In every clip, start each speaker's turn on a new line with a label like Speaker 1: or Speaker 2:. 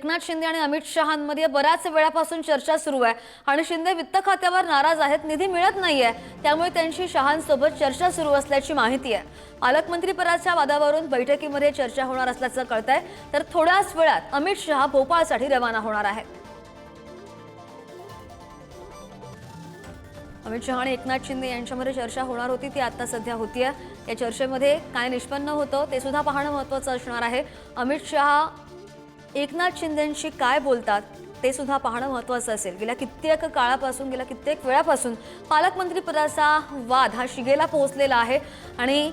Speaker 1: एकनाथ शिंदे आणि अमित शहांमध्ये बऱ्याच वेळापासून चर्चा सुरू आहे आणि शिंदे वित्त खात्यावर नाराज आहेत, निधी मिळत नाहीये, त्यामुळे त्यांची शहांसोबत चर्चा सुरू असल्याची माहिती आहे। पालकमंत्रीपदाच्या वादावरून बैठकीमध्ये चर्चा होणार असल्याचं कळतंय, तर थोड्याच वेळात अमित शहा भोपाळसाठी रवाना होणार आहेत। अमित शहा आणि एकनाथ शिंदे यांच्यामध्ये चर्चा होणार होती, ती आता सध्या होतीये। या चर्चेमध्ये काय निष्पन्न होतं ते सुद्धा पाहणं महत्त्वाचं असणार आहे। अमित शहा एकनाथ शिंदेंशी काय बोलतात ते सुद्धा पाहणं महत्त्वाचं असेल। गेल्या कित्येक काळापासून, गेल्या कित्येक वेळापासून पालकमंत्रीपदाचा वाद हा शिगेला पोहोचलेला आहे आणि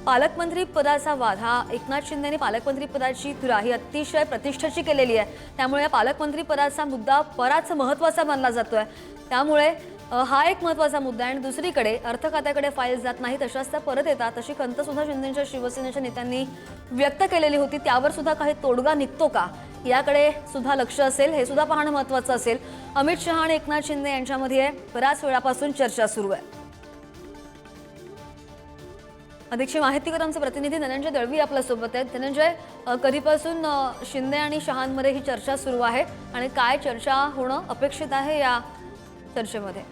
Speaker 1: पालकमंत्रीपदाचा वाद हा एकनाथ शिंदेंनी पालकमंत्रीपदाची तुरा ही अतिशय प्रतिष्ठेची केलेली आहे, त्यामुळे या पालकमंत्रीपदाचा मुद्दा बराच महत्त्वाचा मानला जातोय। त्यामुळे हा एक महत्त्वाचा मुद्दा आहे। आणि दुसरीकडे अर्थ खात्याकडे फाईल जात नाही, तशाच त्या परत येतात अशी खंत सुद्धा शिंदेंच्या शिवसेनेच्या नेत्यांनी व्यक्त केलेली होती। त्यावर सुद्धा काही तोडगा निघतो का याकडे सुद्धा लक्ष असेल, हे सुद्धा पाहणं महत्त्वाचं असेल। अमित शहा आणि एकनाथ शिंदे यांच्यामध्ये बऱ्याच वेळापासून चर्चा सुरू आहे। अधिकची माहिती कर आमचे प्रतिनिधी धनंजय दळवी आपल्या सोबत आहेत। धनंजय, कधीपासून शिंदे आणि शहांमध्ये ही चर्चा सुरू आहे आणि काय चर्चा होणं अपेक्षित आहे या चर्चेमध्ये?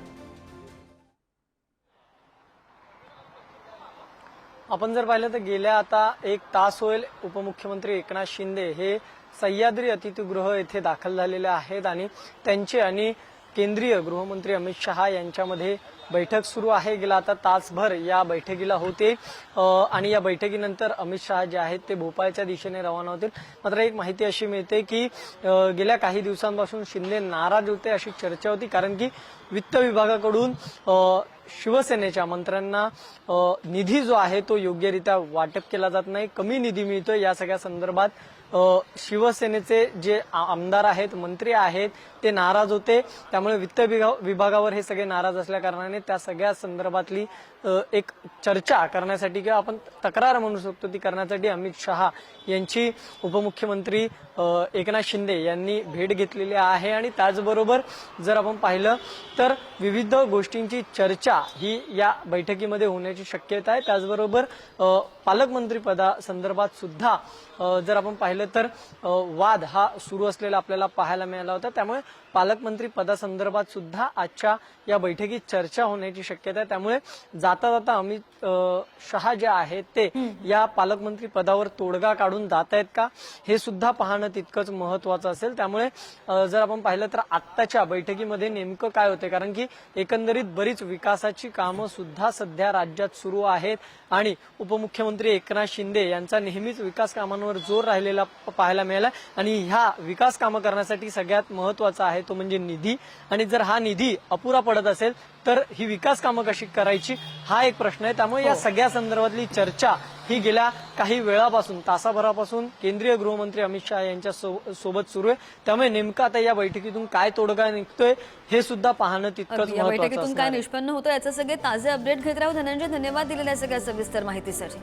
Speaker 2: आपण जर पाहिलं तर गेल्या आता 1 तास होईल उपमुख्यमंत्री एकनाथ शिंदे हे सह्याद्री अतिथीगृह येथे दाखल झालेले आहेत आणि त्यांचे आणि केंद्रीय गृहमंत्री अमित शहा यांच्यामध्ये बैठक सुरू आहे। गेला आता तासभर या बैठकीला होते आणि या बैठकीनंतर अमित शहा जे आहेत ते भोपाळच्या दिशेने रवाना होतील। मात्र एक माहिती अशी मिळते की गेल्या काही दिवसांपासून शिंदे नाराज होते अशी चर्चा होती, कारण की वित्त विभागाकडून शिवसेनेच्या मंत्र्यांना निधी जो आहे तो योग्यरित्या वाटप केला जात नाही, कमी निधी मिळतोय। या सगळ्या संदर्भात शिवसेनेचे जे आमदार आहेत, मंत्री आहेत ते नाराज होते। त्यामुळे वित्त विभागावर हे सगळे नाराज असल्या कारणाने त्या सगळ्या संदर्भातली एक चर्चा करण्यासाठी किंवा आपण तक्रार म्हणू शकतो ती करण्यासाठी अमित शहा यांची उपमुख्यमंत्री एकनाथ शिंदे यांनी भेट घेतलेली आहे। आणि त्याचबरोबर जर आपण पाहिलं तर विविध गोष्टींची चर्चा ही या बैठकीमध्ये होण्याची शक्यता आहे। त्याचबरोबर पालकमंत्री पदासंदर्भात सुद्धा जर आपण पाहिलं तर वाद हा सुरू असलेला आपल्याला पाहायला मिळाला होता। त्यामुळे पालकमंत्री पदासंदर्भात सुद्धा आजच्या या बैठकीत चर्चा होण्याची शक्यता आहे। त्यामुळे जाता जाता अमित शहा जे आहेत ते या पालकमंत्री पदावर तोडगा काढून जात आहेत का हे सुद्धा पाहणं तितकंच महत्त्वाचं असेल। त्यामुळे जर आपण पाहिलं तर आत्ताच्या बैठकीमध्ये नेमकं काय होते, कारण की एकंदरीत बरीच विकासाची कामं सुद्धा सध्या राज्यात सुरू आहेत आणि उपमुख्यमंत्री एकनाथ शिंदे यांचा नेहमीच विकास कामांवर जोर राहिलेला पाहायला मिळाला आणि ह्या विकास कामं करण्यासाठी सगळ्यात महत्त्वाचा आहे तो म्हणजे निधी। आणि जर हा निधी अपुरा पडत असेल तर ही विकास कामं कशी करायची हा एक प्रश्न आहे। त्यामुळे या सगळ्या संदर्भातली चर्चा ही गेल्या काही वेळापासून, तासाभरापासून केंद्रीय गृहमंत्री अमित शहा यांच्या सोबत सुरू आहे। त्यामुळे नेमकं आता या बैठकीतून काय तोडगा निघतोय हे सुद्धा पाहणं तितकंच महत्त्वाचं आहे।
Speaker 1: बैठकीतून काय निष्पन्न होतं याचे सगळे ताजे अपडेट घेत राहू। धनंजय, धन्यवाद दिलेल्या सगळ्या सविस्तर माहितीसाठी।